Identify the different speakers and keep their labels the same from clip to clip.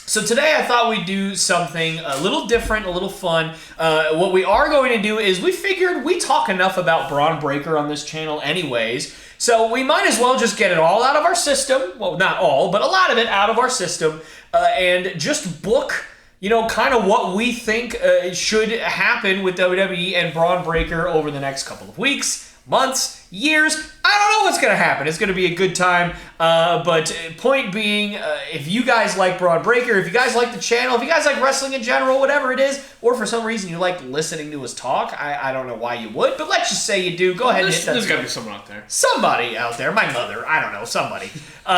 Speaker 1: So today I thought we'd do something a little different, a little fun. What we are going to do is we figured we talk enough about Bron Breakker on this channel anyways, so we might as well just get it all out of our system. Well, not all, but a lot of it out of our system, and just book, kind of what we think should happen with WWE and Bron Breakker over the next couple of weeks, months, years. I don't know what's going to happen. It's going to be a good time. But point being, if you guys like Bron Breakker, if you guys like the channel, if you guys like wrestling in general, whatever it is, or for some reason you like listening to us talk, I don't know why you would, but let's just say you do. Go ahead and hit that.
Speaker 2: There's got to be someone out there.
Speaker 1: Somebody out there. My mother. I don't know. Somebody. Go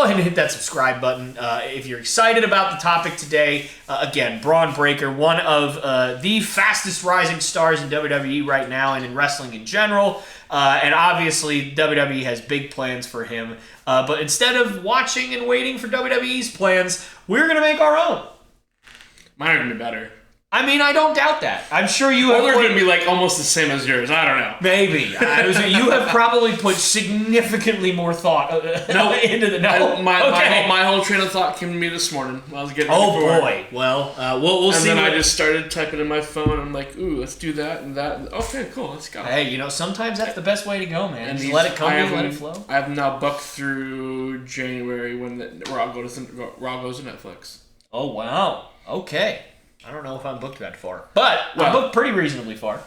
Speaker 1: ahead and hit that subscribe button. If you're excited about the topic today, again, Bron Breakker, one of the fastest rising stars in WWE right now and in wrestling in general. And obviously, WWE has big plans for him. But instead of watching and waiting for WWE's plans, we're going to make our own.
Speaker 2: Mine are going to be better.
Speaker 1: I mean, I don't doubt that. I'm sure you have...
Speaker 2: Or they're going to be like almost the same as yours. I don't know.
Speaker 1: Maybe. You have probably put significantly more thought into the... No?
Speaker 2: My whole train of thought came to me this morning while I was getting ready
Speaker 1: Oh, boy. Well, we'll see.
Speaker 2: And then I just started typing in my phone. I'm like, ooh, let's do that and that. Okay, cool. Let's go.
Speaker 1: Hey, sometimes that's the best way to go, man. And just let it come to you, let it flow.
Speaker 2: I have now booked through January when Raw goes to Netflix.
Speaker 1: Oh, wow. Okay. I don't know if I'm booked that far, but I'm booked pretty reasonably far.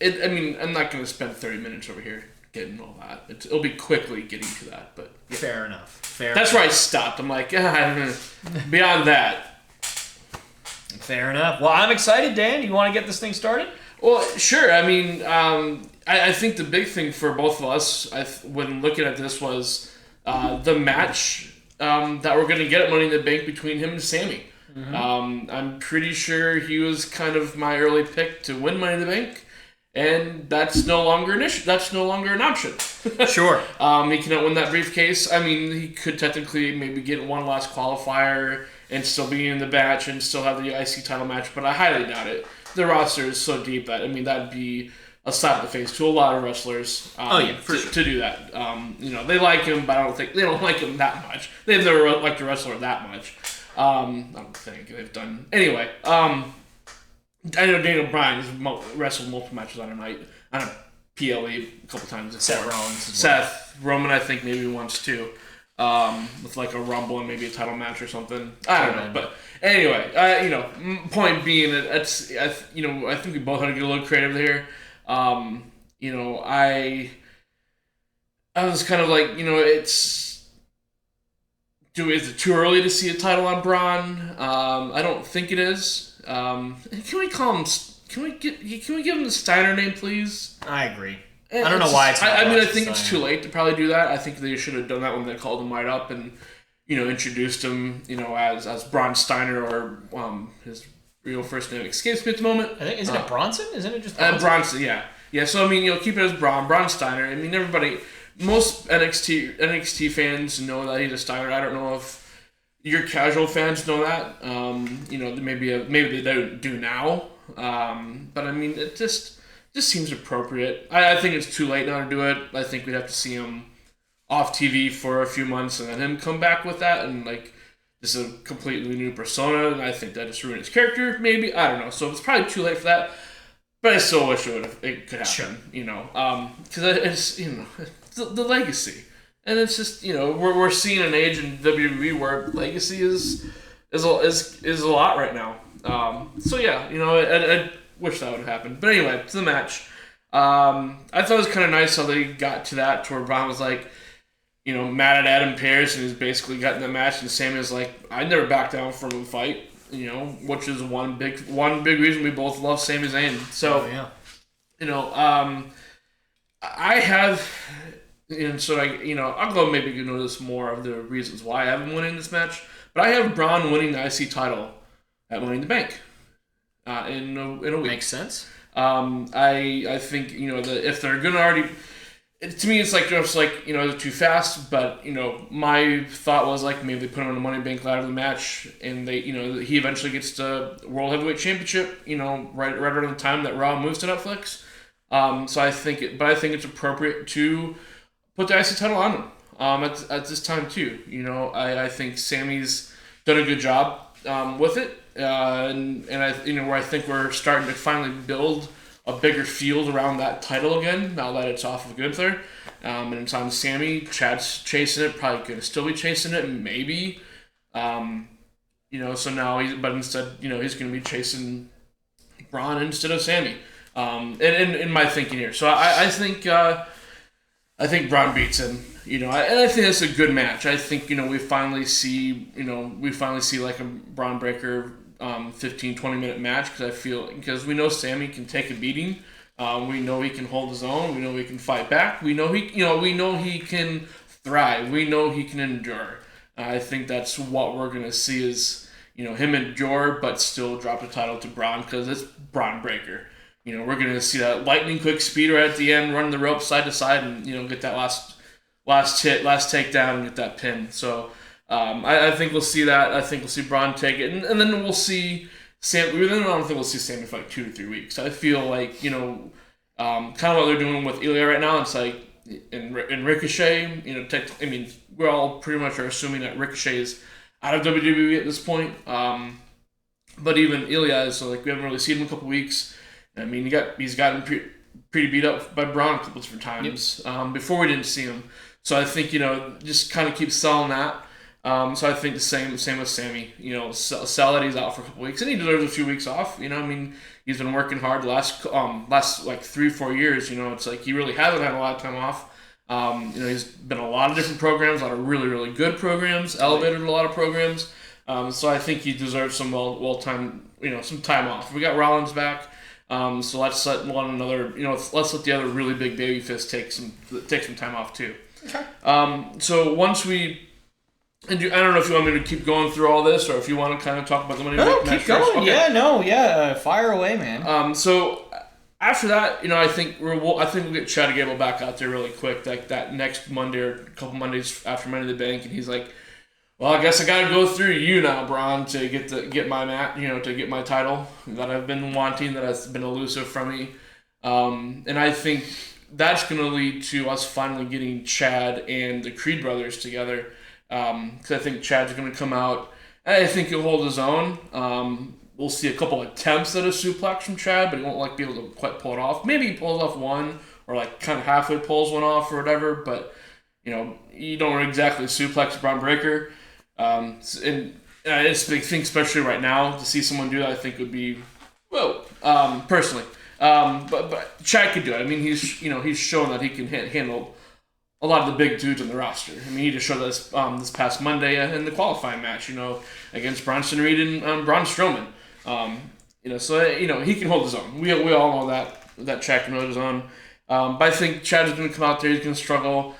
Speaker 2: I'm not going to spend 30 minutes over here getting all that. It'll be quickly getting to that, but
Speaker 1: yeah. Fair enough.
Speaker 2: That's where I stopped. I'm like, beyond that.
Speaker 1: Fair enough. Well, I'm excited, Dan. You want to get this thing started?
Speaker 2: Well, sure. I mean, I think the big thing for both of us, when looking at this, was the match that we're going to get at Money in the Bank between him and Sammy. Mm-hmm. I'm pretty sure he was kind of my early pick to win Money in the Bank, and that's no longer an issue. That's no longer an option.
Speaker 1: Sure.
Speaker 2: He cannot win that briefcase. I mean, he could technically maybe get one last qualifier and still be in the match and still have the IC title match, but I highly doubt it. The roster is so deep that that'd be a slap in the face to a lot of wrestlers. To do that. They like him, but they don't like him that much. They've never liked a wrestler that much. I don't think they've done... Anyway, I know Daniel Bryan has wrestled multiple matches on a night, on a PLE a couple times before. Seth Roman, I think, maybe once too, with like a Rumble and maybe a title match or something. I don't know, but anyway, point being that I think we both had to get a little creative here. I was kind of like, is it too early to see a title on Bron? I don't think it is. Can we call him? Can we give him the Steiner name, please?
Speaker 1: I agree. I don't know why it's.
Speaker 2: I think it's too late to probably do that. I think they should have done that when they called him right up and introduced him as Bron Steiner, or his real first name escapes me at the moment.
Speaker 1: Isn't it Bronson? Isn't it just Bronson?
Speaker 2: Bronson? Yeah. So keep it as Bron Steiner. I mean, everybody. Most NXT fans know that he's a Steiner. I don't know if your casual fans know that. Maybe they don't do now. But I mean, it just seems appropriate. I think it's too late now to do it. I think we'd have to see him off TV for a few months and then him come back with that and this is a completely new persona. And I think that just ruined his character. Maybe, I don't know. So it's probably too late for that. But I still wish it could happen. Sure. Because it's the legacy, and it's just we're seeing an age in WWE where legacy is a lot right now. I wish that would have happened. But anyway, to the match. I thought it was kind of nice how they got to that, to where Bron was like, mad at Adam Pearce, and he's basically got in the match, and Sammy was like, I never back down from a fight. Which is one big reason we both love Sami Zayn. So, I have, and so I'll go maybe this more of the reasons why I have him winning this match. But I have Bron winning the IC title at Money in the Bank in a week.
Speaker 1: Makes sense.
Speaker 2: I think if they're gonna already. To me, it's they're too fast, but, my thought was, maybe they put him on the Money in the Bank ladder of the match, and they, he eventually gets the World Heavyweight Championship, right around the time that Raw moves to Netflix. So I think it's appropriate to put the IC title on him, at this time, too. I think Sammy's done a good job with it, and I where I think we're starting to finally build a bigger field around that title again now that it's off of Gunther, and it's on Sammy. Chad's chasing it, probably gonna still be chasing it, maybe. So now but instead, he's gonna be chasing Bron instead of Sammy. And in my thinking here, so I think Bron beats him. And I think that's a good match. I think we finally see like a Bron Breakker 15-20 minute match because we know Sammy can take a beating. We know he can hold his own. We know he can fight back. We know he can thrive. We know he can endure. I think that's what we're gonna see is him endure but still drop the title to Bron because it's Bron Breakker. We're gonna see that lightning quick speed right at the end, run the rope side to side, and get that last takedown and get that pin. So I think we'll see that. I think we'll see Bron take it, and then we'll see Sam. I don't think we'll see Sammy for like 2 to 3 weeks. I feel like kind of what they're doing with Ilya right now. It's like in Ricochet. We're all pretty much are assuming that Ricochet is out of WWE at this point. But even Ilya is we haven't really seen him in a couple weeks. He's gotten pretty beat up by Bron a couple different times before we didn't see him. So I think just kind of keep selling that. So I think the same with Sammy. Sell that he's out for a couple weeks, and he deserves a few weeks off. He's been working hard the last like 3-4 years. It's like he really hasn't had a lot of time off. He's been in a lot of different programs, a lot of really really good programs, elevated a lot of programs. So I think he deserves some well-timed some time off. We got Rollins back. So let's let one another, let's let the other really big baby fist take some time off too.
Speaker 1: Okay.
Speaker 2: So once I don't know if you want me to keep going through all this or if you want to kind of talk about the Money Bank match.
Speaker 1: Keep going. Okay. Yeah, fire away, man.
Speaker 2: So after that, I think we'll get Chad Gable back out there really quick, like that next Monday or a couple Mondays after Money in the Bank, and he's like, well, I guess I got to go through you now, Bron, to get my mat, to get my title that I've been wanting, that has been elusive from me. And I think that's going to lead to us finally getting Chad and the Creed brothers together. Because I think Chad's going to come out. I think he'll hold his own. We'll see a couple attempts at a suplex from Chad, but he won't be able to quite pull it off. Maybe he pulls off one or kind of halfway pulls one off or whatever. But you don't exactly suplex Bron Breakker. And I just think, especially right now, to see someone do that, I think would be, personally. But Chad could do it. He's shown that he can handle a lot of the big dudes on the roster. He just showed this past Monday in the qualifying match, against Bronson Reed and Braun Strowman. So he can hold his own. We all know that Chad can hold his own. But I think Chad is going to come out there. He's going to struggle.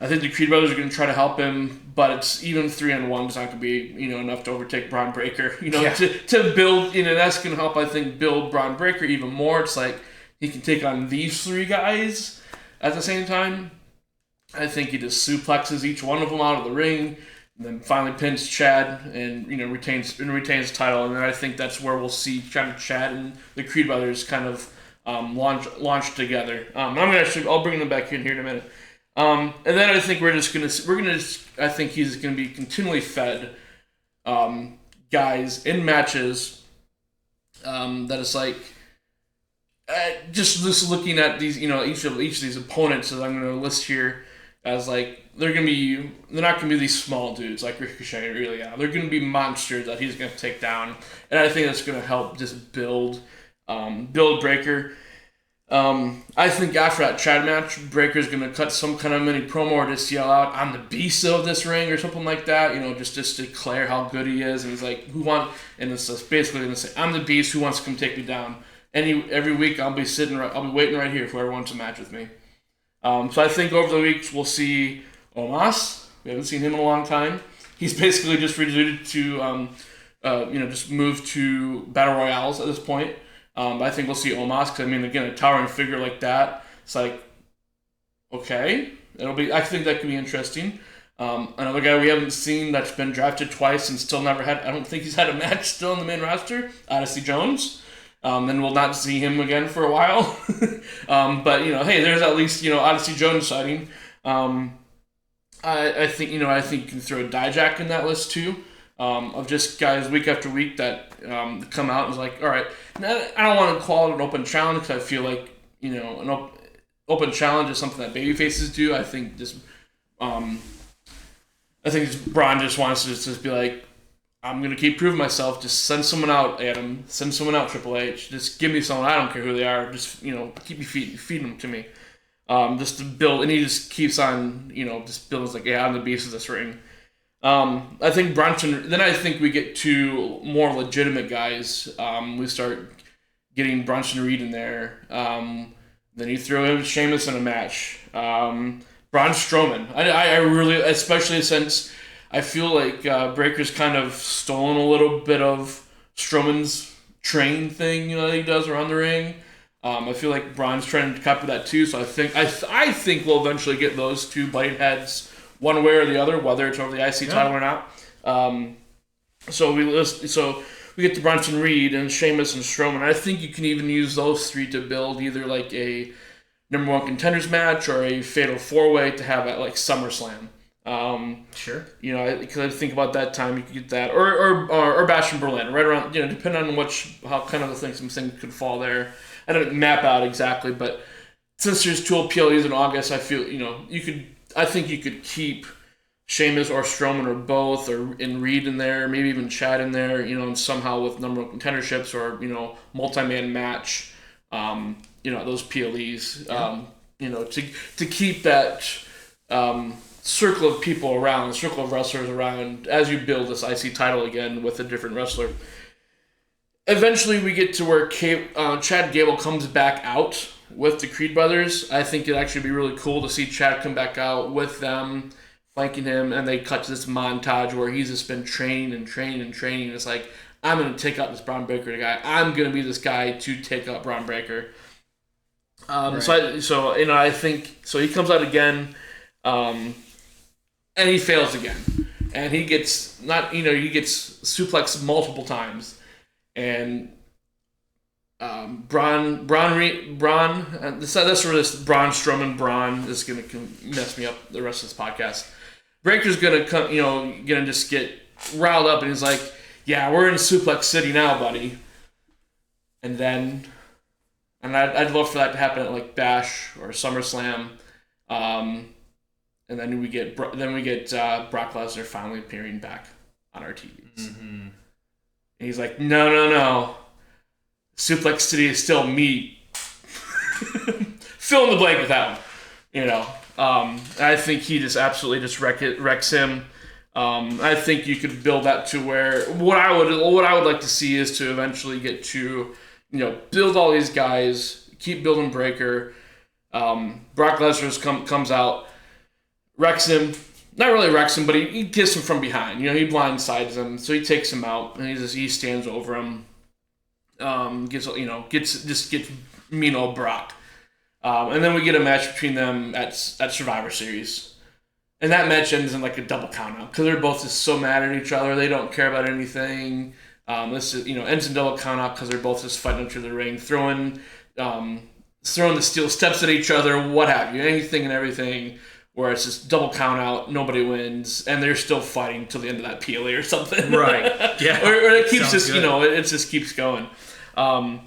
Speaker 2: I think the Creed brothers are going to try to help him, but it's even 3-on-1 is not going to be enough to overtake Bron Breakker. To build. That's going to help. I think build Bron Breakker even more. It's like he can take on these 3 guys at the same time. I think he just suplexes each one of them out of the ring, and then finally pins Chad and retains the title. And then I think that's where we'll see Chad and the Creed brothers kind of launch together. I'll bring them back in here in a minute. And then I think I think he's gonna be continually fed guys in matches that is like just looking at these each of these opponents that I'm gonna list here as like they're not gonna be these small dudes like Ricochet or Ilya. They're gonna be monsters that he's gonna take down, and I think that's gonna help just build Breakker. I think after that Chad match, Breakker's going to cut some kind of mini promo or just yell out, "I'm the beast of this ring," or something like that, just declare how good he is. And he's like, and it's just basically going to say, "I'm the beast, who wants to come take me down?" Every week I'll be waiting right here for whoever wants a match with me. So I think over the weeks we'll see Omos. We haven't seen him in a long time. He's basically just reduced to, just move to Battle Royales at this point. I think we'll see Omos because again, a towering figure like that, it's like, okay, I think that could be interesting. Another guy we haven't seen that's been drafted twice and still never had. I don't think he's had a match still in the main roster. Odyssey Jones. Then we'll not see him again for a while. But hey, there's at least Odyssey Jones sighting. I think you can throw Dijak in that list too. of just guys week after week that come out and is like, all right, I don't want to call it an open challenge because I feel like an open challenge is something that baby faces do. I think Bron just wants to just be like, I'm gonna keep proving myself. Just send someone out, Adam. Send someone out, Triple H. Just give me someone. I don't care who they are. Just keep me feed them to me. Just to build, and he just keeps on, just builds like, yeah, I'm the beast of this ring. I think Brunson. Then I think we get to more legitimate guys. We start getting Brunson Reed in there. Then you throw in Sheamus in a match. Braun Strowman. I really, especially since I feel like Breaker's kind of stolen a little bit of Strowman's train thing, that he does around the ring. I feel like Braun's trying to copy that too. So I think we'll eventually get those two butting heads one way or the other, whether it's over the IC title or not. So we get to Bronson Reed and Sheamus and Strowman. I think you can even use those three to build either like a number one contenders match or a fatal four-way to have at like SummerSlam.
Speaker 1: Sure.
Speaker 2: Because I think about that time you could get that, or Bash in Berlin, right around. Depending on how kind of the things, some things could fall there. I don't map out exactly, but since there's 2 PLEs in August, I feel I think you could keep Sheamus or Strowman or both, and Reed in there, maybe even Chad in there, and somehow with number one contenderships or multi-man match, those PLEs, to keep that circle of people around, circle of wrestlers around as you build this IC title again with a different wrestler. Eventually, we get to where Chad Gable comes back out with the Creed brothers. I think it'd actually be really cool to see Chad come back out with them, flanking him, and they cut to this montage where he's just been training and training and training. It's like, I'm going to take out this Braun Breaker guy. I'm going to be this guy to take out Braun Breaker. Right. I think he comes out again, and he fails again, and he gets suplexed multiple times. And Braun, that's where this Braun Strowman is going to mess me up the rest of this podcast. Breaker's going to come, gonna just get riled up, and he's like, "Yeah, we're in Suplex City now, buddy." And I'd love for that to happen at like Bash or SummerSlam, and then we get Brock Lesnar finally appearing back on our TVs. Mm-hmm. And he's like, no. Suplex City is still me. Fill in the blank with that one. I think he just absolutely just wrecks him. I think you could build that to where what I would like to see is to eventually get to, build all these guys, keep building Breaker. Brock Lesnar comes out, wrecks him. Not really wrecks him, but he gets him from behind. He blindsides him, so he takes him out, and he stands over him. Gets mean old Brock, and then we get a match between them at Survivor Series, and that match ends in like a double countout because they're both just so mad at each other. They don't care about anything. This ends in double countout because they're both just fighting into the ring, throwing the steel steps at each other, what have you, anything and everything. Where it's just double count out, nobody wins, and they're still fighting till the end of that PLA or something.
Speaker 1: Right. Yeah.
Speaker 2: or it keeps just good. It just keeps going. But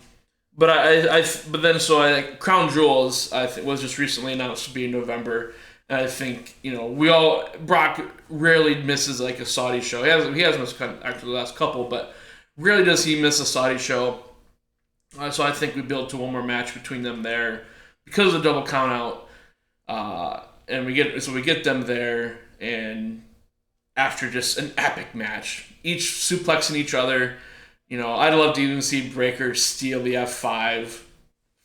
Speaker 2: Crown Jewels was just recently announced to be in November, and I think Brock rarely misses like a Saudi show. He has missed actually the last couple, but rarely does he miss a Saudi show. So I think we build to one more match between them there because of the double count out. And we get them there, and after just an epic match, each suplexing each other, I'd love to even see Breaker steal the F5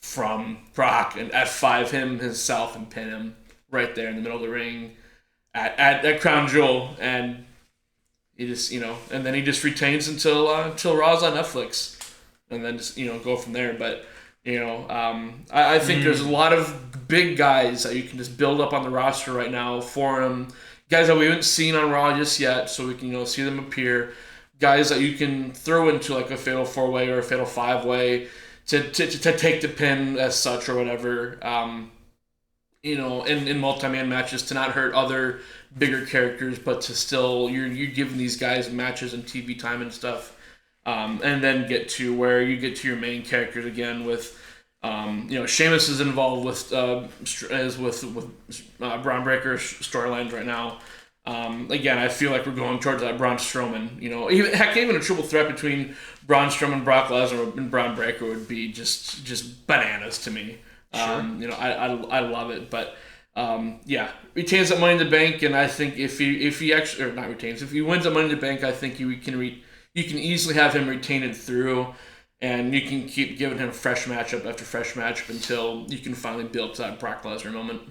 Speaker 2: from Brock and F5 himself and pin him right there in the middle of the ring at Crown Jewel, and he just and then he just retains until Raw's on Netflix, and then just go from there. But I think there's a lot of big guys that you can just build up on the roster right now for him. Guys that we haven't seen on Raw just yet, so we can see them appear. Guys that you can throw into like a fatal 4-way or a fatal 5-way to take the pin as such or whatever. in multi-man matches to not hurt other bigger characters, but to still you're giving these guys matches and TV time and stuff, and then get to where you get to your main characters again with. Sheamus is involved with Braun Breaker storylines right now. Again, I feel like we're going towards that Braun Strowman. Even a triple threat between Braun Strowman, Brock Lesnar, and Braun Breaker would be just bananas to me. Sure. I love it, but retains that Money in the Bank, and I think if he actually, or not retains, if he wins that Money in the Bank, I think you can easily have him retain it through. And you can keep giving him fresh matchup after fresh matchup until you can finally build to that Brock Lesnar moment.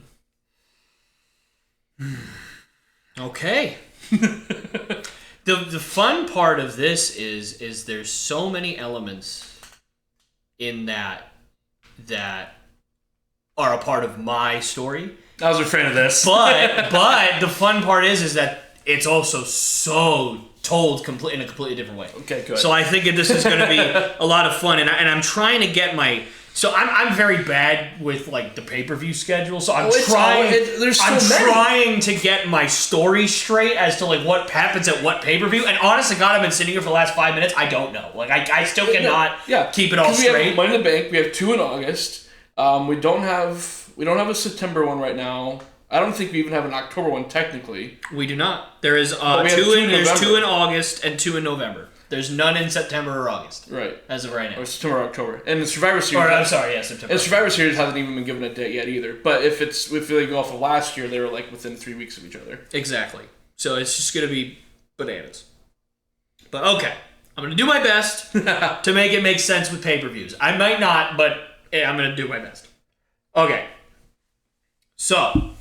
Speaker 1: Okay. The fun part of this is there's so many elements in that are a part of my story.
Speaker 2: I was afraid of this.
Speaker 1: But the fun part is that it's also so told in a completely different way.
Speaker 2: Okay, good.
Speaker 1: So I think this is going to be a lot of fun, and I'm trying to get my. So I'm very bad with like the pay-per-view schedule. So I'm trying to get my story straight as to like what happens at what pay-per-view. And honest to God, I've been sitting here for the last 5 minutes. I don't know. Like I still cannot keep it all straight.
Speaker 2: We have Money in the Bank. We have 2 in August. We don't have a September one right now. I don't think we even have an October one technically.
Speaker 1: We do not. There is two in August and 2 in November. There's none in September or August.
Speaker 2: Right.
Speaker 1: As of right now.
Speaker 2: Or September or October. And the Survivor Series.
Speaker 1: September.
Speaker 2: And Survivor Series hasn't even been given a date yet either. But if they go off of last year, they were like within 3 weeks of each other.
Speaker 1: Exactly. So it's just gonna be bananas. But okay. I'm gonna do my best to make it make sense with pay-per-views. I might not, but I'm gonna do my best. Okay. So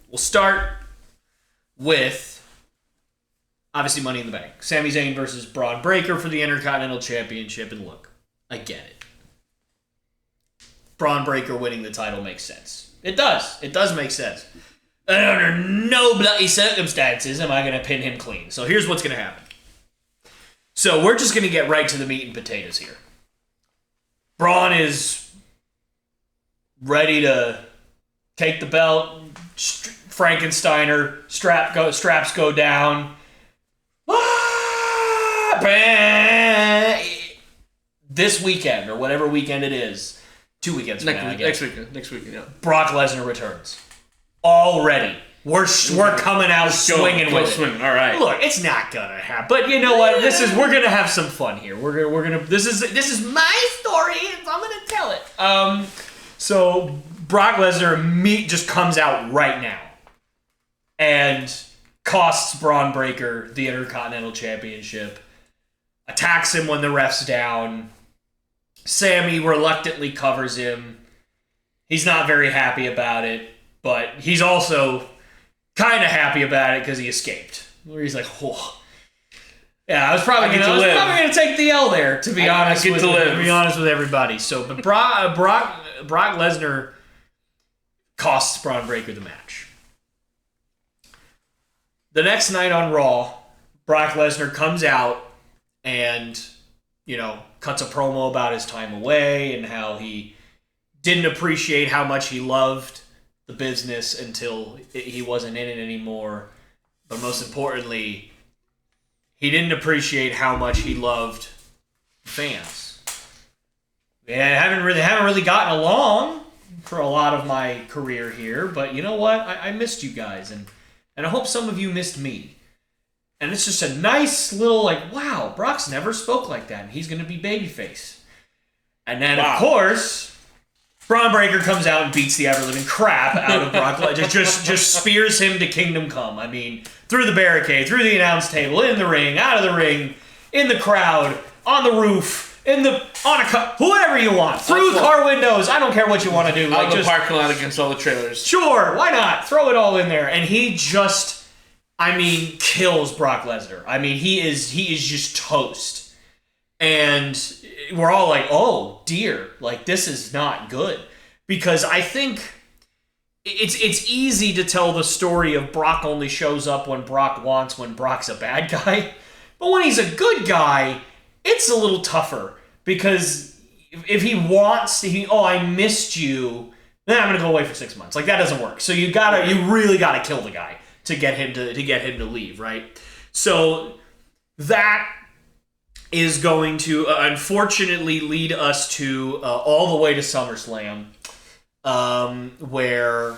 Speaker 1: we'll start with, obviously, Money in the Bank. Sami Zayn versus Bron Breakker for the Intercontinental Championship. And look, I get it. Bron Breakker winning the title makes sense. It does. It does make sense. And under no bloody circumstances am I going to pin him clean. So here's what's going to happen. So we're just going to get right to the meat and potatoes here. Braun is ready to take the belt. Frankensteiner, straps go down. This weekend, or whatever weekend it is, 2 weekends from now, I guess.
Speaker 2: Next weekend, yeah.
Speaker 1: Brock Lesnar returns. Already. We're coming out swinging with it.
Speaker 2: All right.
Speaker 1: Look, it's not gonna happen. But you know what? We're gonna have some fun here. We're gonna. This is my story, and I'm gonna tell it. So Brock Lesnar just comes out right now and costs Braun Breakker the Intercontinental Championship. Attacks him when the ref's down. Sammy reluctantly covers him. He's not very happy about it, but he's also kind of happy about it because he escaped. Where he's like, "Oh, yeah, I was probably gonna take the L there." To be honest with everybody. So, but Brock Lesnar costs Braun Breakker the match. The next night on Raw, Brock Lesnar comes out and, cuts a promo about his time away and how he didn't appreciate how much he loved the business until he wasn't in it anymore. But most importantly, he didn't appreciate how much he loved fans. They haven't really gotten along for a lot of my career here, but you know what? I missed you guys, and I hope some of you missed me. And it's just a nice little, wow, Brock's never spoke like that, and he's going to be babyface. And then, of course, Braun Breakker comes out and beats the ever-living crap out of Brock Lesnar. just spears him to Kingdom Come. I mean, through the barricade, through the announce table, in the ring, out of the ring, in the crowd, on the roof, on a car, whatever you want. Through car windows. I don't care what you want to do.
Speaker 2: Out the parking lot against all the trailers.
Speaker 1: Sure, why not? Throw it all in there. And he just... kills Brock Lesnar. He is just toast. And we're all like, oh dear, this is not good. Because I think it's easy to tell the story of Brock only shows up when Brock wants, when Brock's a bad guy. But when he's a good guy, it's a little tougher. Because if he wants, I missed you, then I'm going to go away for 6 months. Like, that doesn't work. So you really got to kill the guy to get him to leave, right? So that is going to unfortunately lead us to all the way to SummerSlam, where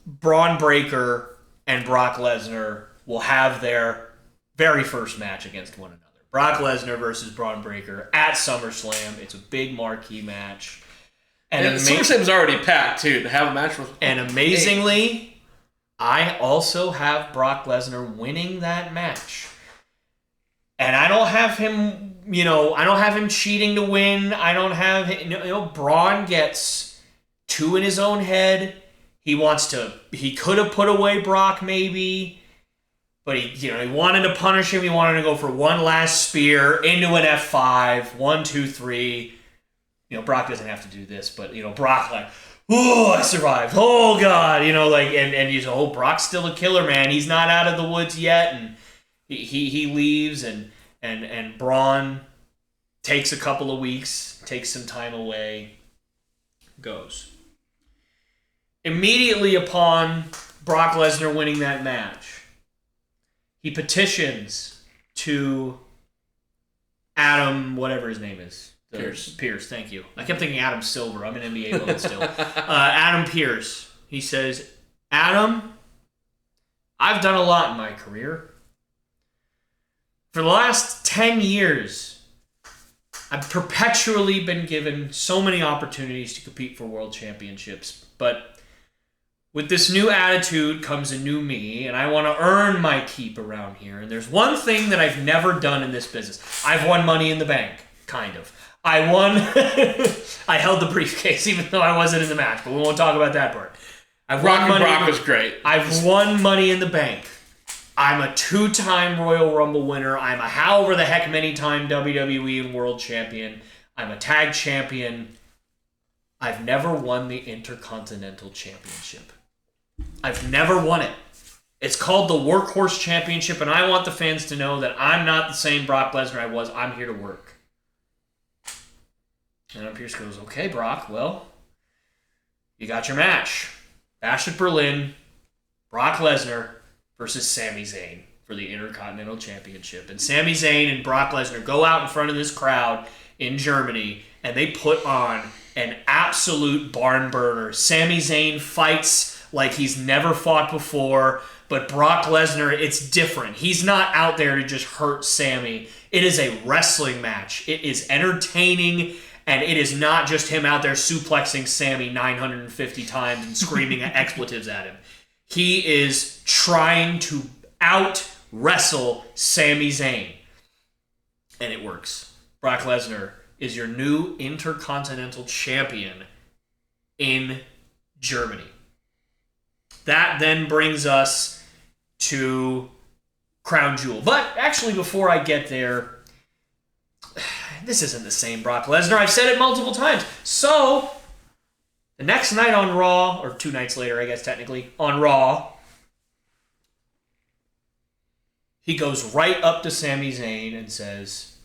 Speaker 1: Braun Breaker and Brock Lesnar will have their very first match against one another. Brock Lesnar versus Braun Breaker at SummerSlam. It's a big marquee match.
Speaker 2: And SummerSlam's already packed, too, to have a match with...
Speaker 1: And amazingly, I also have Brock Lesnar winning that match. And I don't have him, I don't have him cheating to win. I don't have him, Braun gets two in his own head. He could have put away Brock maybe, but he wanted to punish him. He wanted to go for one last spear into an F5, 1, 2, 3. Brock doesn't have to do this, but Brock I survived. Oh God, and you say, oh, Brock's still a killer, man. He's not out of the woods yet, and he leaves, and Braun takes a couple of weeks, takes some time away, goes. Immediately upon Brock Lesnar winning that match, he petitions to Adam, whatever his name is. Pierce, thank you. I kept thinking Adam Silver. I'm an NBA loan still. Adam Pierce. He says, Adam, I've done a lot in my career. For the last 10 years, I've perpetually been given so many opportunities to compete for world championships, but with this new attitude comes a new me, and I want to earn my keep around here. And there's one thing that I've never done in this business. I've won Money in the Bank, kind of. I won. I held the briefcase, even though I wasn't in the match, but we won't talk about that part.
Speaker 2: Brock was great.
Speaker 1: I've won Money in the Bank. I'm a 2-time Royal Rumble winner. I'm a however the heck many time WWE and World Champion. I'm a tag champion. I've never won the Intercontinental Championship. I've never won it. It's called the Workhorse Championship, and I want the fans to know that I'm not the same Brock Lesnar I was. I'm here to work. And Adam Pierce goes, okay, Brock, well, you got your match. Bash at Berlin, Brock Lesnar versus Sami Zayn for the Intercontinental Championship. And Sami Zayn and Brock Lesnar go out in front of this crowd in Germany, and they put on an absolute barn burner. Sami Zayn fights like he's never fought before, but Brock Lesnar, it's different. He's not out there to just hurt Sami. It is a wrestling match. It is entertaining, and it is not just him out there suplexing Sami 950 times and screaming expletives at him. He is trying to out-wrestle Sami Zayn, and it works. Brock Lesnar is your new Intercontinental Champion in Germany. That then brings us to Crown Jewel. But actually, before I get there, this isn't the same Brock Lesnar. I've said it multiple times. So, the next night on Raw, or 2 nights later, I guess technically, on Raw, he goes right up to Sami Zayn and says,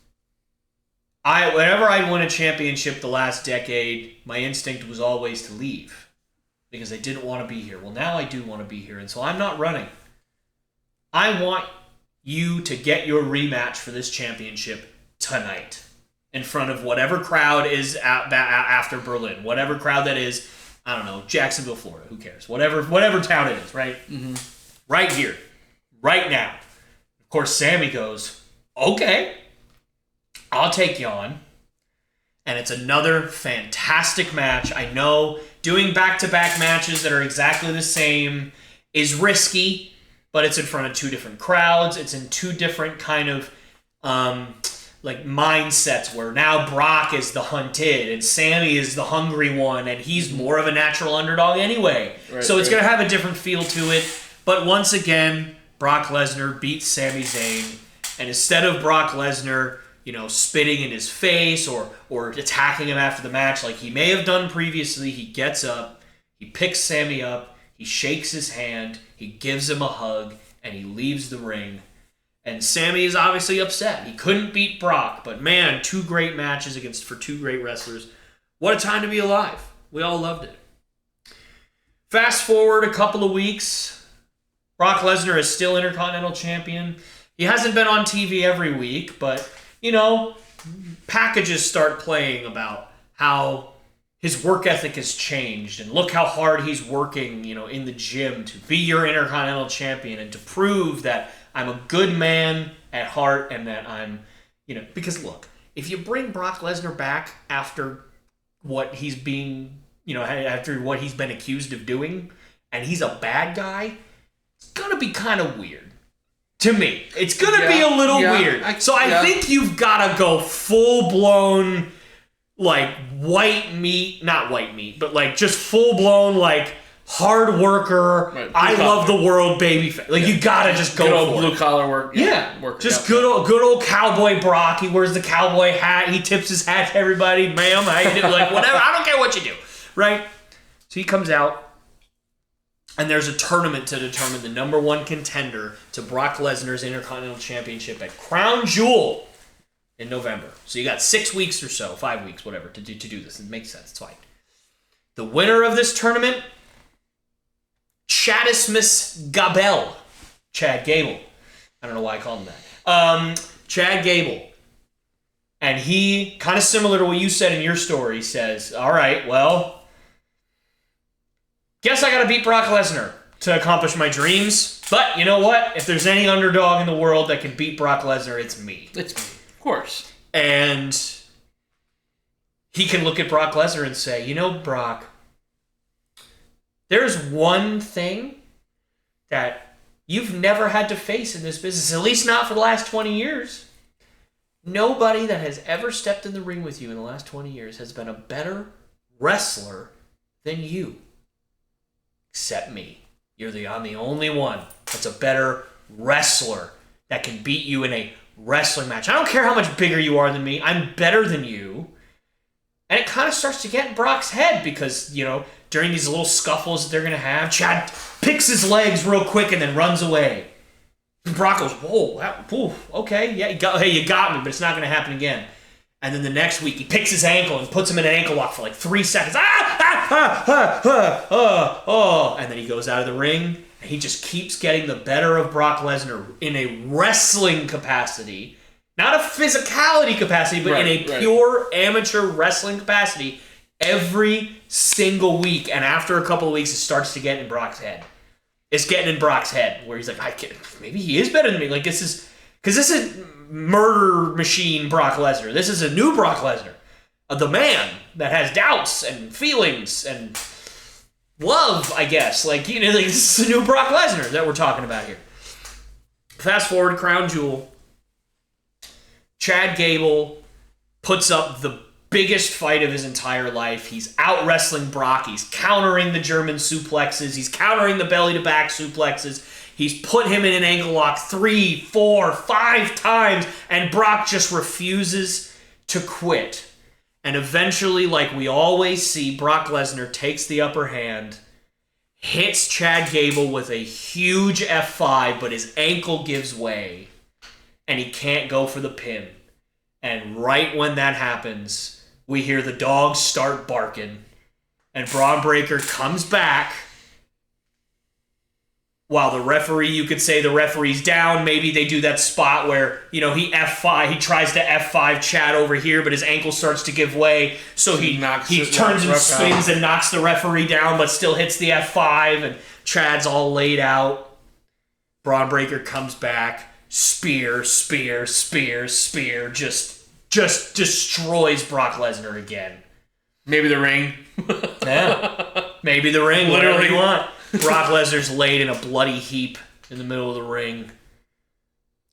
Speaker 1: whenever I won a championship the last decade, my instinct was always to leave because I didn't want to be here. Well, now I do want to be here, and so I'm not running. I want you to get your rematch for this championship tonight in front of whatever crowd is after Berlin, whatever crowd that is. I don't know, Jacksonville, Florida. Who cares? Whatever town it is, right? Mm-hmm. Right here, right now. Of course, Sami goes, okay, I'll take you on. And it's another fantastic match. I know doing back-to-back matches that are exactly the same is risky, but it's in front of 2 different crowds. It's in 2 different kind of mindsets where now Brock is the hunted and Sami is the hungry one, and he's more of a natural underdog anyway. Right, so it's going to have a different feel to it. But once again, Brock Lesnar beats Sami Zayn, and instead of Brock Lesnar spitting in his face or attacking him after the match like he may have done previously, he gets up, he picks Sami up, he shakes his hand, he gives him a hug, and he leaves the ring. And Sami is obviously upset. He couldn't beat Brock, but man, 2 great matches for 2 great wrestlers. What a time to be alive. We all loved it. Fast forward a couple of weeks. Brock Lesnar is still Intercontinental Champion. He hasn't been on TV every week, but, packages start playing about how his work ethic has changed, and look how hard he's working, in the gym to be your Intercontinental Champion and to prove that I'm a good man at heart and that I'm, because look, if you bring Brock Lesnar back after what he's being, after what he's been accused of doing, and he's a bad guy, it's gonna be kind of weird. To me, it's gonna be a little weird. I think you've gotta go full blown, like white meat, not white meat, but like just full blown like hard worker. Right. I love the world, baby. You gotta just go
Speaker 2: good old
Speaker 1: for
Speaker 2: blue
Speaker 1: it.
Speaker 2: collar work.
Speaker 1: Worker. Just good old cowboy Brock. He wears the cowboy hat. He tips his hat to everybody. Ma'am, how you do? Like whatever. I don't care what you do. Right. So he comes out. And there's a tournament to determine the number one contender to Brock Lesnar's Intercontinental Championship at Crown Jewel in November. So you got 6 weeks or so, 5 weeks, whatever, to do this. It makes sense. It's fine. The winner of this tournament, Chadismus Gable. Chad Gable. I don't know why I called him that. Chad Gable. And he, kind of similar to what you said in your story, says, all right, well, guess I gotta beat Brock Lesnar to accomplish my dreams. But you know what? If there's any underdog in the world that can beat Brock Lesnar, it's me.
Speaker 2: It's me. Of course.
Speaker 1: And he can look at Brock Lesnar and say, Brock, there's one thing that you've never had to face in this business, at least not for the last 20 years. Nobody that has ever stepped in the ring with you in the last 20 years has been a better wrestler than you. Except me. I'm the only one that's a better wrestler that can beat you in a wrestling match. I don't care how much bigger you are than me. I'm better than you. And it kind of starts to get in Brock's head because, during these little scuffles that they're going to have, Chad picks his legs real quick and then runs away. And Brock goes, whoa, okay, yeah, you got me, but it's not going to happen again. And then the next week, he picks his ankle and puts him in an ankle lock for like 3 seconds. And then he goes out of the ring, and he just keeps getting the better of Brock Lesnar in a wrestling capacity. Not a physicality capacity, but in a pure amateur wrestling capacity every single week. And after a couple of weeks, it starts to get in Brock's head. It's getting in Brock's head, where he's like, maybe he is better than me. Like, this is murder machine Brock Lesnar. This is a new Brock Lesnar. The man that has doubts and feelings and love, I guess. This is a new Brock Lesnar that we're talking about here. Fast forward, Crown Jewel. Chad Gable puts up the biggest fight of his entire life. He's out wrestling Brock. He's countering the German suplexes. He's countering the belly-to-back suplexes. He's put him in an ankle lock 3, 4, 5 times, and Brock just refuses to quit. And eventually, like we always see, Brock Lesnar takes the upper hand, hits Chad Gable with a huge F5, but his ankle gives way, and he can't go for the pin. And right when that happens, we hear the dogs start barking, and Braun Breaker comes back. While the referee, you could say the referee's down, maybe they do that spot where, he he tries to F5 Chad over here, but his ankle starts to give way, so he turns and spins and knocks the referee down, but still hits the F5, and Chad's all laid out. Braun Breaker comes back, spear, just destroys Brock Lesnar again.
Speaker 2: Maybe the ring.
Speaker 1: Yeah, maybe the ring, whatever you want. Brock Lesnar's laid in a bloody heap in the middle of the ring.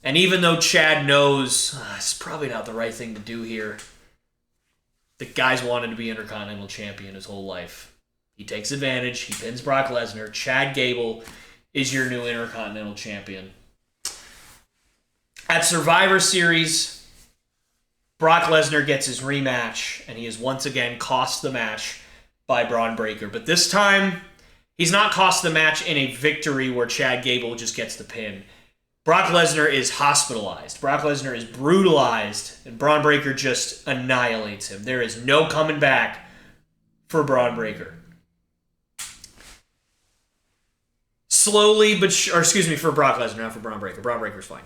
Speaker 1: And even though Chad knows it's probably not the right thing to do here, the guy's wanted to be Intercontinental Champion his whole life. He takes advantage. He pins Brock Lesnar. Chad Gable is your new Intercontinental Champion. At Survivor Series, Brock Lesnar gets his rematch, and he is once again cost the match by Braun Breaker. But this time, he's not cost the match in a victory where Chad Gable just gets the pin. Brock Lesnar is hospitalized. Brock Lesnar is brutalized, and Braun Breaker just annihilates him. There is no coming back for Braun Breaker. slowly, but for Brock Lesnar, not for Bron Breakker. Bron Breakker's fine.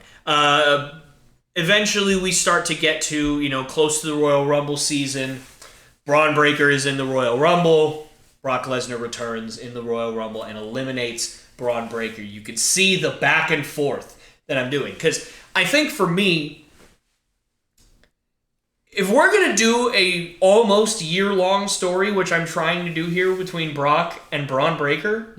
Speaker 1: Eventually, we start to get to close to the Royal Rumble season. Bron Breakker is in the Royal Rumble. Brock Lesnar returns in the Royal Rumble and eliminates Bron Breakker. You can see the back and forth that I'm doing. Because I think for me, if we're going to do a almost year-long story, which I'm trying to do here between Brock and Bron Breakker,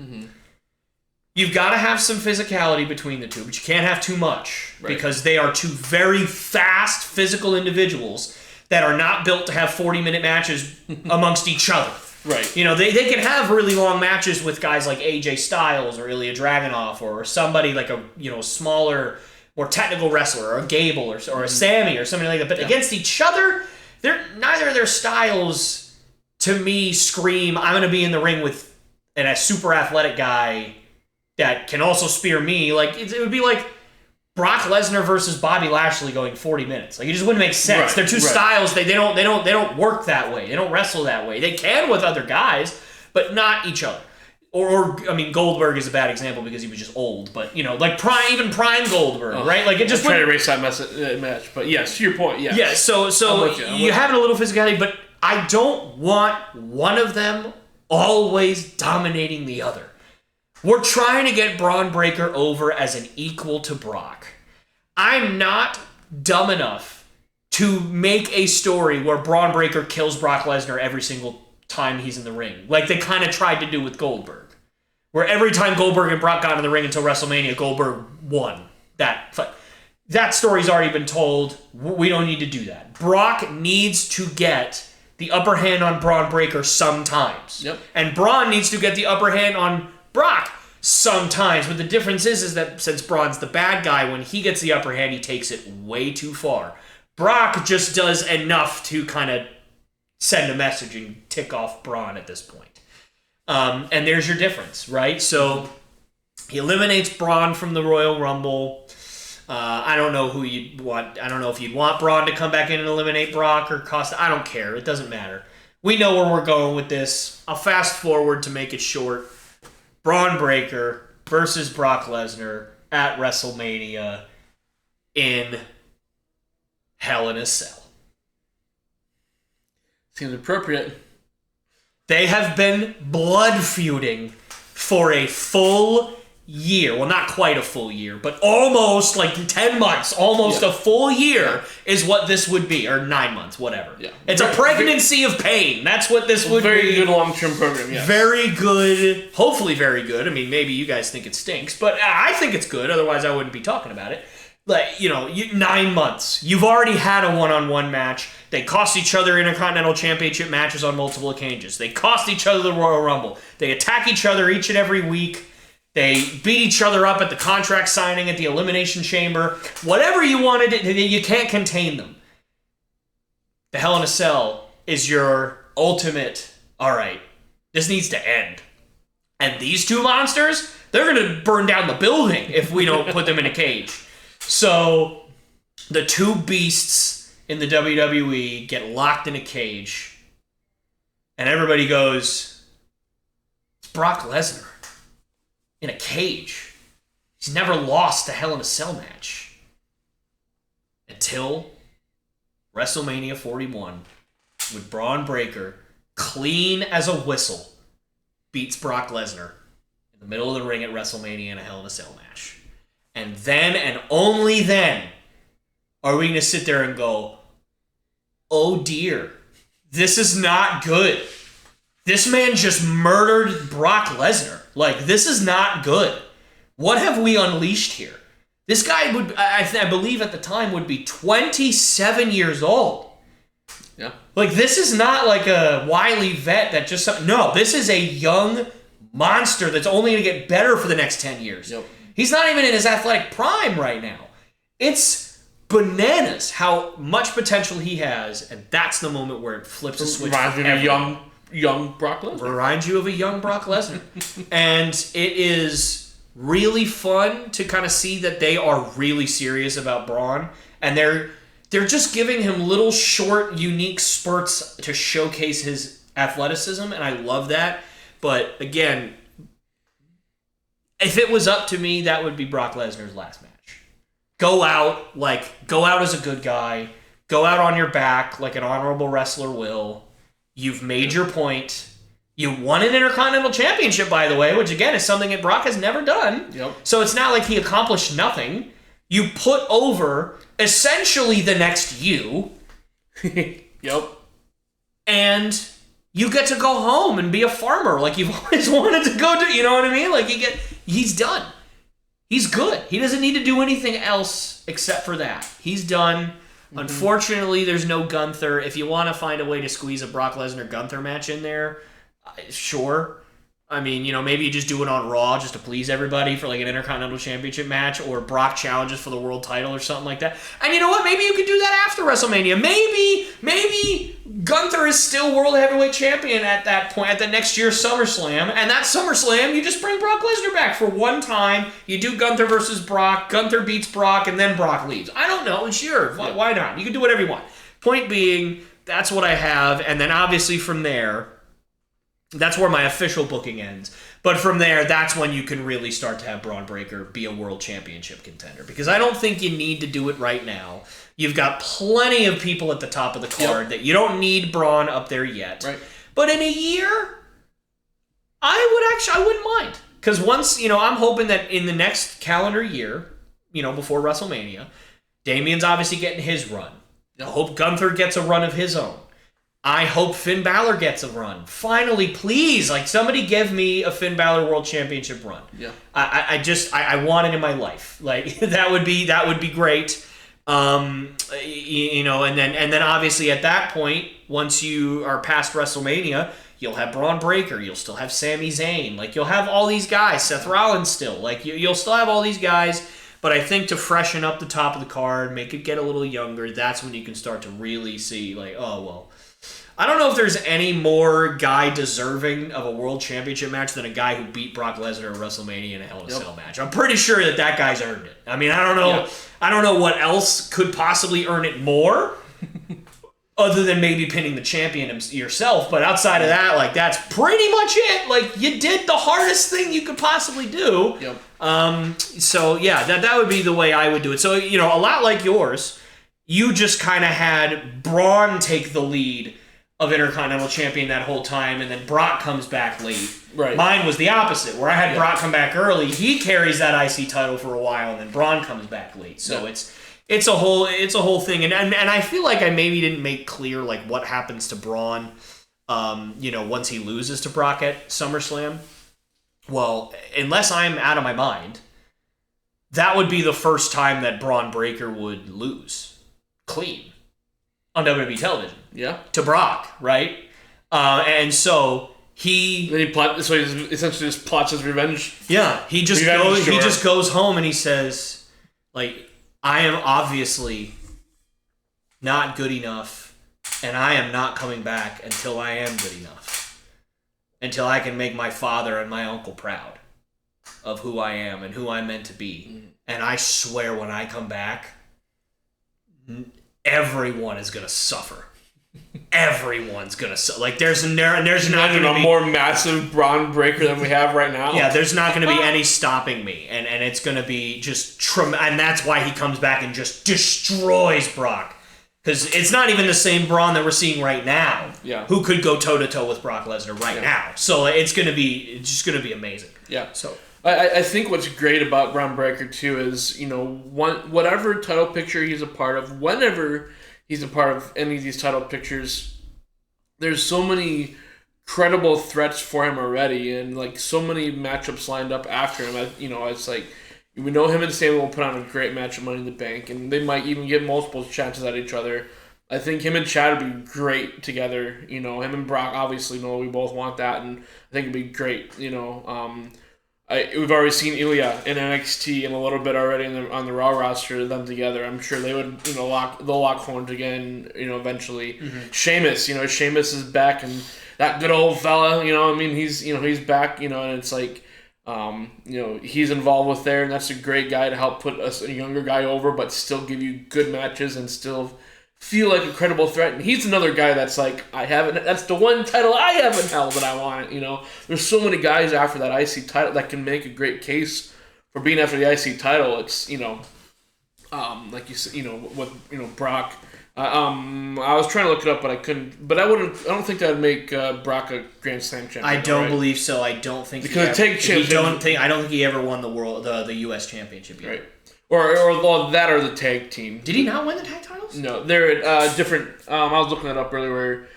Speaker 1: you've got to have some physicality between the two, but you can't have too much because they are two very fast physical individuals that are not built to have 40-minute matches amongst each other.
Speaker 2: Right.
Speaker 1: They can have really long matches with guys like AJ Styles or Ilya Dragunov or somebody like a smaller, more technical wrestler or a Gable or a Sammy or something like that. But against each other, neither of their styles, to me, scream, I'm going to be in the ring with a super athletic guy that can also spear me. Like it would be like Brock Lesnar versus Bobby Lashley going 40 minutes. Like it just wouldn't make sense.
Speaker 2: Right,
Speaker 1: They're two styles. They don't work that way. They don't wrestle that way. They can with other guys, but not each other. Or Goldberg is a bad example because he was just old. But like prime Goldberg, right? Like it just
Speaker 2: try to erase that match. But yes, to your point, yes.
Speaker 1: Yeah. So you have a little physicality, but I don't want one of them always dominating the other. We're trying to get Bron Breakker over as an equal to Brock. I'm not dumb enough to make a story where Bron Breakker kills Brock Lesnar every single time he's in the ring. Like they kind of tried to do with Goldberg. Where every time Goldberg and Brock got in the ring until WrestleMania, Goldberg won. That story's already been told. We don't need to do that. Brock needs to get the upper hand on Bron Breakker sometimes.
Speaker 2: Yep.
Speaker 1: And Braun needs to get the upper hand on Brock sometimes. But the difference is that since Braun's the bad guy, when he gets the upper hand, he takes it way too far. Brock just does enough to kind of send a message and tick off Braun at this point. And there's your difference, right? So he eliminates Braun from the Royal Rumble. I don't know who you'd want. I don't know if you'd want Braun to come back in and eliminate Brock or Costa. I don't care. It doesn't matter. We know where we're going with this. I'll fast forward to make it short. Bron Breakker versus Brock Lesnar at WrestleMania in Hell in a Cell.
Speaker 2: Seems appropriate.
Speaker 1: They have been blood feuding for a full year. Well, not quite a full year, but almost like 10 months, almost a full year is what this would be, or 9 months, whatever.
Speaker 2: Yeah.
Speaker 1: It's a pregnancy of pain. That's what this would be.
Speaker 2: Very good long-term program, yes.
Speaker 1: Very good. Hopefully very good. I mean, maybe you guys think it stinks, but I think it's good. Otherwise, I wouldn't be talking about it. Like, 9 months. You've already had a one-on-one match. They cost each other Intercontinental Championship matches on multiple occasions. They cost each other the Royal Rumble. They attack each other each and every week. They beat each other up at the contract signing, at the Elimination Chamber. Whatever you wanted, you can't contain them. The Hell in a Cell is your ultimate, all right, this needs to end. And these two monsters, they're going to burn down the building if we don't put them in a cage. So the two beasts in the WWE get locked in a cage. And everybody goes, it's Brock Lesnar in a cage. He's never lost a Hell in a Cell match. Until WrestleMania 41, with Bron Breakker, clean as a whistle, beats Brock Lesnar in the middle of the ring at WrestleMania in a Hell in a Cell match. And then, and only then, are we going to sit there and go, oh dear, this is not good. This man just murdered Brock Lesnar. Like, this is not good. What have we unleashed here? This guy would, I believe at the time, would be 27 years old.
Speaker 2: Yeah.
Speaker 1: Like, this is not like a wily vet that just... No, this is a young monster that's only going to get better for the next 10 years.
Speaker 2: Yep.
Speaker 1: He's not even in his athletic prime right now. It's bananas how much potential he has, and that's the moment where it flips a switch.
Speaker 2: Reminds me of a young Brock Lesnar.
Speaker 1: Reminds you of a young Brock Lesnar. And it is really fun to kind of see that they are really serious about Braun, and they're just giving him little short, unique spurts to showcase his athleticism, and I love that. But again, if it was up to me, that would be Brock Lesnar's last match. Go out as a good guy. Go out on your back like an honorable wrestler will. You've made your point. You won an Intercontinental Championship, by the way, which again is something that Brock has never done.
Speaker 2: Yep.
Speaker 1: So it's not like he accomplished nothing. You put over essentially the next you.
Speaker 2: Yep.
Speaker 1: And you get to go home and be a farmer like you've always wanted to go do. You know what I mean? Like he's done. He's good. He doesn't need to do anything else except for that. He's done. Mm-hmm. Unfortunately, there's no Gunther. If you want to find a way to squeeze a Brock Lesnar-Gunther match in there, sure. I mean, maybe you just do it on Raw just to please everybody for like an Intercontinental Championship match, or Brock challenges for the world title or something like that. And you know what? Maybe you could do that after WrestleMania. Maybe Gunther is still World Heavyweight Champion at that point, at the next year's SummerSlam. And that SummerSlam, you just bring Brock Lesnar back for one time. You do Gunther versus Brock. Gunther beats Brock, and then Brock leaves. I don't know. Sure. Why not? You can do whatever you want. Point being, that's what I have. And then obviously from there, that's where my official booking ends. But from there, that's when you can really start to have Bron Breakker be a world championship contender. Because I don't think you need to do it right now. You've got plenty of people at the top of the card that you don't need Braun up there yet.
Speaker 2: Right.
Speaker 1: But in a year, I wouldn't mind. Because once, I'm hoping that in the next calendar year, before WrestleMania, Damien's obviously getting his run. I hope Gunther gets a run of his own. I hope Finn Balor gets a run. Finally, please, somebody give me a Finn Balor World Championship run.
Speaker 2: Yeah.
Speaker 1: I want it in my life. That would be great. And then obviously at that point, once you are past WrestleMania, you'll have Bron Breakker. You'll still have Sami Zayn. You'll have all these guys. Seth Rollins still. You'll still have all these guys. But I think to freshen up the top of the card, make it get a little younger, that's when you can start to really see, I don't know if there's any more guy deserving of a world championship match than a guy who beat Brock Lesnar at WrestleMania in a Hell in a Cell match. I'm pretty sure that guy's earned it. I mean, I don't know. Yeah. I don't know what else could possibly earn it more, other than maybe pinning the champion yourself. But outside of that, that's pretty much it. You did the hardest thing you could possibly do.
Speaker 2: Yep.
Speaker 1: So yeah, that would be the way I would do it. So a lot like yours, you just kind of had Braun take the lead of Intercontinental Champion that whole time, and then Brock comes back late.
Speaker 2: Right.
Speaker 1: Mine was the opposite, where I had Brock come back early. He carries that IC title for a while, and then Braun comes back late. So it's a whole thing, and I feel like I maybe didn't make clear what happens to Braun, once he loses to Brock at SummerSlam. Well, unless I'm out of my mind, that would be the first time that Bron Breakker would lose clean on WWE television.
Speaker 2: Yeah.
Speaker 1: To Brock, right? And so he
Speaker 2: essentially just plots his revenge.
Speaker 1: Yeah, he just goes home and he says, I am obviously not good enough, and I am not coming back until I am good enough. Until I can make my father and my uncle proud of who I am and who I'm meant to be. Mm. And I swear when I come back, everyone is going to suffer. Everyone's going to suffer. There's not going to be
Speaker 2: a more massive Bron Breakker than we have right now.
Speaker 1: Yeah, there's not going to be any stopping me. And it's going to be just and that's why he comes back and just destroys Brock. Because it's not even the same Braun that we're seeing right now.
Speaker 2: Yeah. Who
Speaker 1: could go toe-to-toe with Brock Lesnar right now. So it's just going to be amazing.
Speaker 2: Yeah.
Speaker 1: So
Speaker 2: I think what's great about Bron Breakker too is, whatever title picture he's a part of, whenever he's a part of any of these title pictures, there's so many credible threats for him already, and so many matchups lined up after him. It's we know him and Sammy will put on a great match of Money in the Bank, and they might even get multiple chances at each other. I think him and Chad would be great together. Him and Brock, obviously, we both want that, and I think it'd be great. We've already seen Ilya in NXT and a little bit already on the Raw roster, them together. I'm sure they would, they'll lock horns again, eventually. Mm-hmm. Sheamus is back, and that good old fella, he's back, and it's he's involved with there, and that's a great guy to help put a younger guy over, but still give you good matches and still feel like a credible threat. And he's another guy that's like, that's the one title I haven't held that I want. There's so many guys after that IC title that can make a great case for being after the IC title. It's, like you said, with, Brock. I was trying to look it up, but I couldn't. But I don't think that would make Brock a Grand Slam champion.
Speaker 1: I don't believe so. I don't think
Speaker 2: because
Speaker 1: I don't think he ever won the U.S. championship yet.
Speaker 2: Right. Or that or the tag team.
Speaker 1: Did he not win the tag titles?
Speaker 2: No, they're at different. I was looking that up earlier.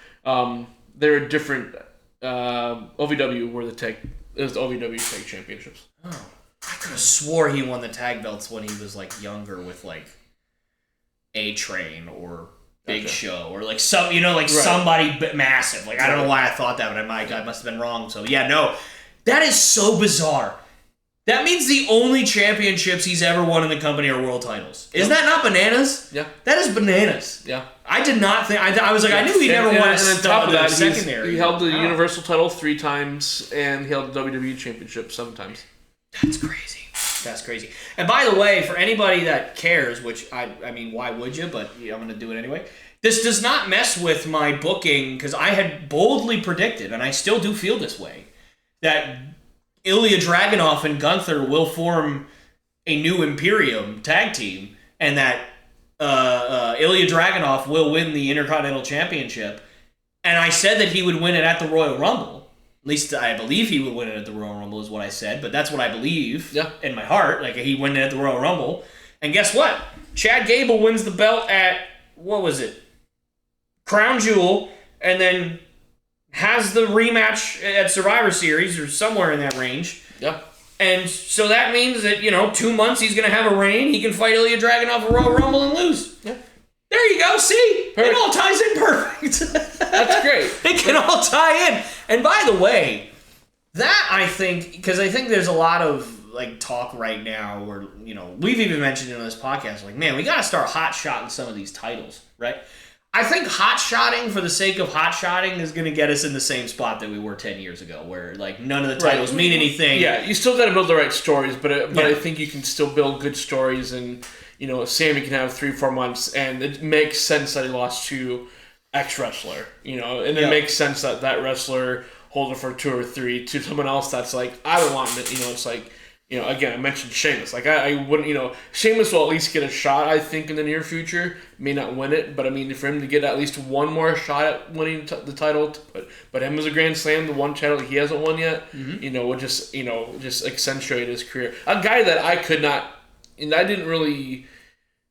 Speaker 2: They're different. OVW were it was the OVW tag championships.
Speaker 1: Oh, I could have swore he won the tag belts when he was like younger with like A-Train or Big Show or like somebody massive. Like I don't know why I thought that, but I must have been wrong. So yeah, no, that is so bizarre. That means the only championships he's ever won in the company are world titles. Isn't that not bananas?
Speaker 2: Yeah.
Speaker 1: That is bananas.
Speaker 2: Yeah.
Speaker 1: I did not think... I was like, I knew he never won a
Speaker 2: top of that,
Speaker 1: secondary.
Speaker 2: He held the Universal title 3 times, and he held the WWE Championship 7 times.
Speaker 1: That's crazy. That's crazy. And by the way, for anybody that cares, which, I mean, why would you? But I'm going to do it anyway. This does not mess with my booking, because I had boldly predicted, and I still do feel this way, that Ilya Dragunov and Gunther will form a new Imperium tag team, and that Ilya Dragunov will win the Intercontinental Championship. And I said that he would win it at the Royal Rumble. At least I believe he would win it at the Royal Rumble is what I said, but that's what I believe in my heart. Like, he win it at the Royal Rumble. And guess what? Chad Gable wins the belt at, what was it? Crown Jewel, and then has the rematch at Survivor Series or somewhere in that range.
Speaker 2: Yeah.
Speaker 1: And so that means that, 2 months he's going to have a reign. He can fight Ilya Dragunov a Royal Rumble and lose.
Speaker 2: Yeah.
Speaker 1: There you go. See? Perfect. It all ties in perfect.
Speaker 2: That's great.
Speaker 1: It can all tie in. And by the way, that I think, because I think there's a lot of like talk right now where, we've even mentioned it on this podcast, like, man, we got to start hot-shotting some of these titles, right? I think hot-shotting for the sake of hot-shotting is going to get us in the same spot that we were 10 years ago, where like none of the titles mean anything.
Speaker 2: Yeah, you still got to build the right stories, but I think you can still build good stories, and Sammy can have 3-4 months, and it makes sense that he lost to X wrestler, and it makes sense that that wrestler hold it for 2 or 3 to someone else that's like, I don't want it. It's like. Again, I mentioned Sheamus. Like, I wouldn't, Sheamus will at least get a shot, I think, in the near future. May not win it, but I mean, for him to get at least one more shot at winning the title, but him as a Grand Slam, the one title he hasn't won yet, would just accentuate his career. A guy that I could not, and I didn't really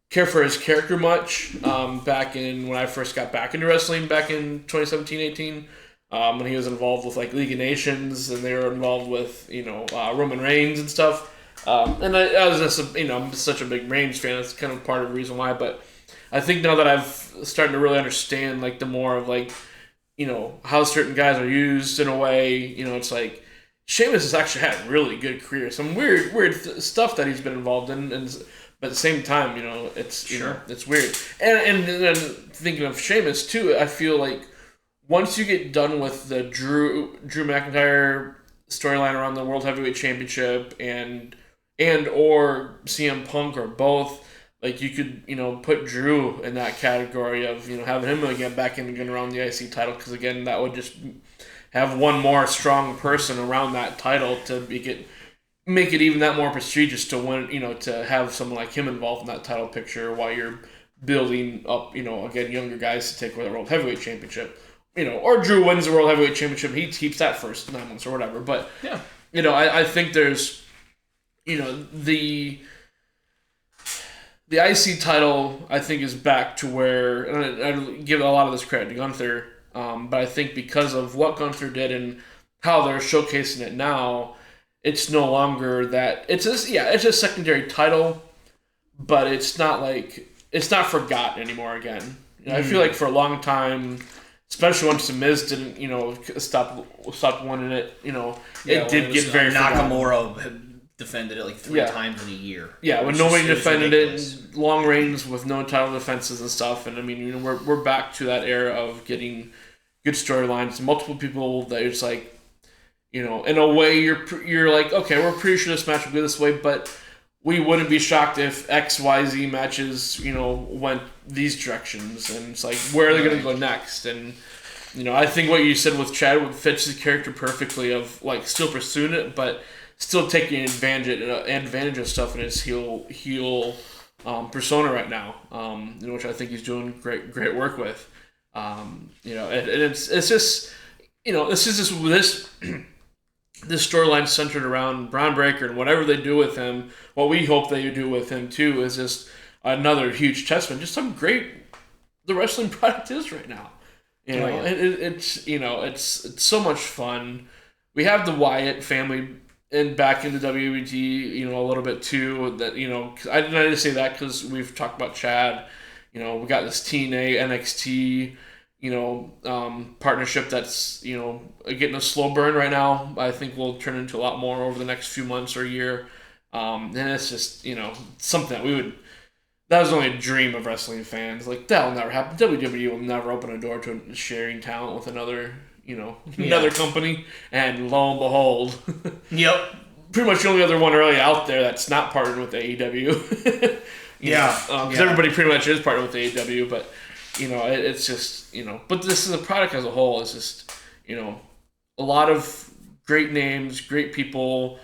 Speaker 2: care for his character much back in, when I first got back into wrestling back in 2017-18. When he was involved with like League of Nations, and they were involved with Roman Reigns and stuff, and I was just I'm such a big Reigns fan. That's kind of part of the reason why. But I think now that I've started to really understand like the more of like how certain guys are used in a way, it's like Sheamus has actually had a really good career. Some weird stuff that he's been involved in, but at the same time, it's it's weird. And then thinking of Sheamus too, I feel like. Once you get done with the Drew McIntyre storyline around the World Heavyweight Championship and or CM Punk or both, like you could put Drew in that category of having him again back in again around the IC title, because again that would just have one more strong person around that title to make it even that more prestigious to win, to have someone like him involved in that title picture while you're building up again younger guys to take over the World Heavyweight Championship. Or Drew wins the World Heavyweight Championship, he keeps that first 9 months or whatever. But, I think there's, the IC title, I think, is back to where, and I give a lot of this credit to Gunther, but I think because of what Gunther did and how they're showcasing it now, it's no longer that, it's a secondary title, but it's not forgotten anymore again. I feel like for a long time, especially once The Miz didn't, stop winning it, it did get very
Speaker 1: Nakamura defended it like 3 times in a year.
Speaker 2: Yeah, when nobody defended it, long reigns with no title defenses and stuff, and I mean, we're back to that era of getting good storylines, multiple people that it's like, in a way you're like, okay, we're pretty sure this match will go this way, but we wouldn't be shocked if XYZ matches, went these directions. And it's like, where are they going to go next? And, I think what you said with Chad fits the character perfectly of, like, still pursuing it, but still taking advantage of stuff in his heel persona right now, which I think he's doing great work with. And it's just, this storyline centered around Bron Breakker, and whatever they do with him, what we hope they do with him too, is just another huge testament. Just how great the wrestling product is right now. It's so much fun. We have the Wyatt family back in the WWT, a little bit too. That I didn't say that because we've talked about Chad. We got this TNA NXT. Partnership that's, getting a slow burn right now. I think will turn into a lot more over the next few months or year. And it's just, something that was only a dream of wrestling fans. Like, that'll never happen. WWE will never open a door to sharing talent with another company. And lo and behold.
Speaker 1: Yep.
Speaker 2: Pretty much the only other one really out there that's not partnered with AEW. Because everybody pretty much is partnered with AEW, but it's just, but this is a product as a whole. It's just, a lot of great names, great people,